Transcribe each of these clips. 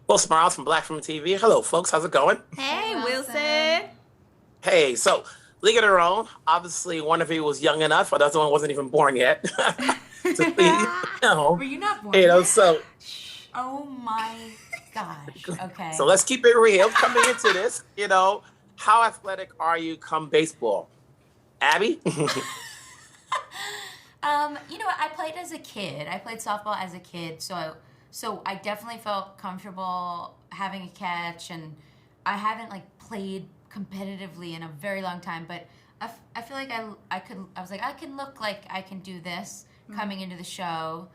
Well, Smiles from Black From TV. Hello, folks. How's it going? Hey, Wilson. Hey, so League of Their Own. Obviously, one of you was young enough, but the other one wasn't even born yet. to be, Were you not born yet? So. Oh my gosh. Okay. So let's keep it real. Coming into this, how athletic are you come baseball? Abby? I played as a kid. I played softball as a kid, so I definitely felt comfortable having a catch, and I haven't played competitively in a very long time, but I feel like I can look like I can do this coming into the show.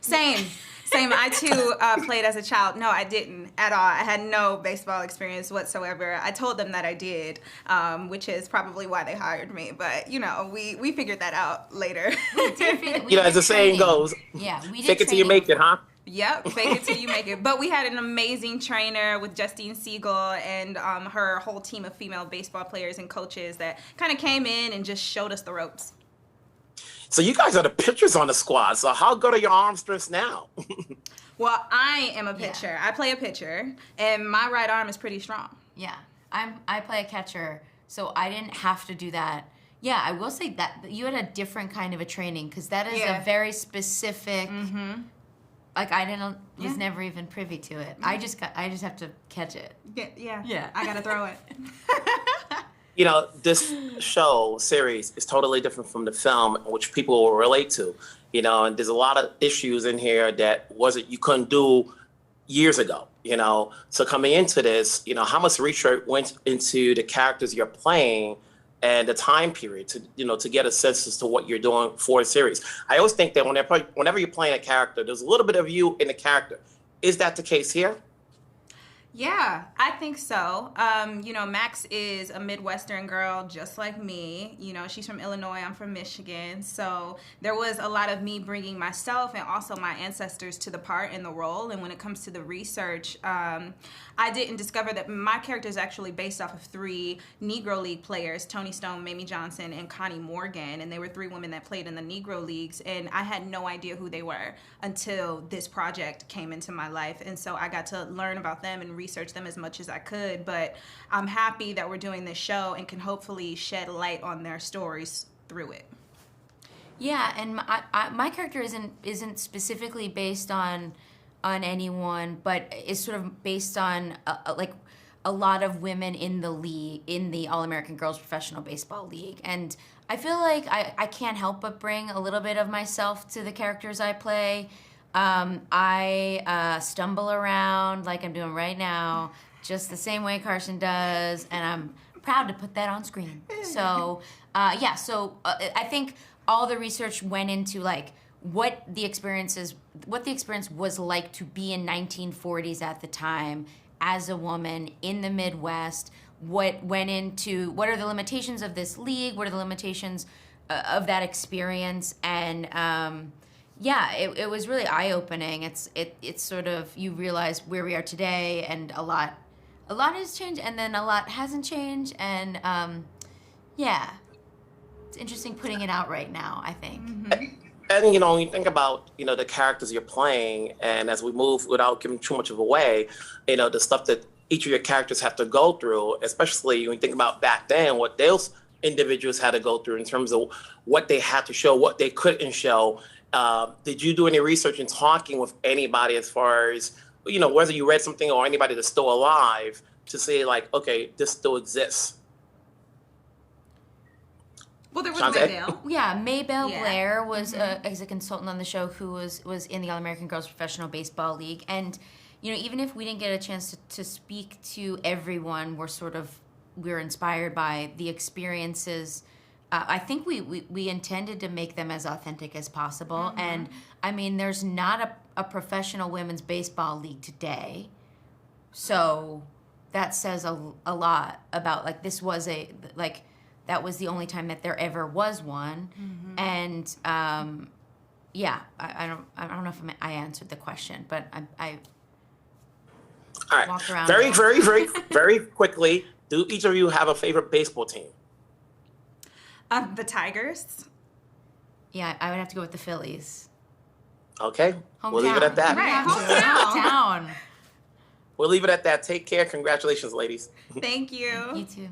Same. I too played as a child. No, I didn't at all. I had no baseball experience whatsoever. I told them that I did, which is probably why they hired me. But we figured that out later. As the saying goes, yeah, we did fake it till you make it, huh? Yep, fake it till you make it. But we had an amazing trainer with Justine Siegel and her whole team of female baseball players and coaches that kind of came in and just showed us the ropes. So you guys are the pitchers on the squad. So how good are your arm strengths now? Well, I am a pitcher. Yeah. I play a pitcher, and my right arm is pretty strong. Yeah, I play a catcher, so I didn't have to do that. Yeah, I will say that you had a different kind of a training because that is a very specific. Mm-hmm. I was never even privy to it. I just have to catch it. Yeah. I gotta throw it. This show series is totally different from the film, which people will relate to. And there's a lot of issues in here that you couldn't do years ago. So coming into this, how much research went into the characters you're playing and the time period to get a sense as to what you're doing for a series. I always think that whenever you're playing a character, there's a little bit of you in the character. Is that the case here? Yeah, I think so. Max is a Midwestern girl just like me. She's from Illinois, I'm from Michigan. So there was a lot of me bringing myself and also my ancestors to the part and the role. And when it comes to the research, I didn't discover that my character is actually based off of 3 Negro League players, Toni Stone, Mamie Johnson, and Connie Morgan. And they were 3 women that played in the Negro Leagues. And I had no idea who they were until this project came into my life. And so I got to learn about them and research them as much as I could. But I'm happy that we're doing this show and can hopefully shed light on their stories through it. Yeah, and my character isn't specifically based on anyone, but is sort of based on a lot of women in the league, in the All-American Girls Professional Baseball League. And I feel like I can't help but bring a little bit of myself to the characters I play. I stumble around like I'm doing right now, just the same way Carson does, and I'm proud to put that on screen. So, I think all the research went into what the experience was like to be in 1940s at the time as a woman in the Midwest. What went into what are the limitations of this league? What are the limitations of that experience? And it was really eye-opening. It's sort of, you realize where we are today, and a lot has changed, and then a lot hasn't changed, and it's interesting putting it out right now, I think. Mm-hmm. And when you think about the characters you're playing, and as we move without giving too much of away, the stuff that each of your characters have to go through, especially when you think about back then, what those individuals had to go through in terms of what they had to show, what they couldn't show. Did you do any research in talking with anybody as far as, whether you read something or anybody that's still alive to say okay, this still exists? Well, there was Chanté? Maybelle. Yeah, Maybelle Blair was as a consultant on the show who was in the All-American Girls Professional Baseball League. And, even if we didn't get a chance to speak to everyone, we're inspired by the experiences. I think we intended to make them as authentic as possible. Mm-hmm. And, there's not a professional women's baseball league today. So that says a lot about, this was that was the only time that there ever was one. Mm-hmm. And, I don't know if I answered the question, but I all right. walk around. Very, very, very, very quickly, do each of you have a favorite baseball team? The Tigers. Yeah, I would have to go with the Phillies. Okay, Hometown. we'll leave it at that. Right, Hometown. we'll leave it at that. Take care. Congratulations, ladies. Thank you. You too.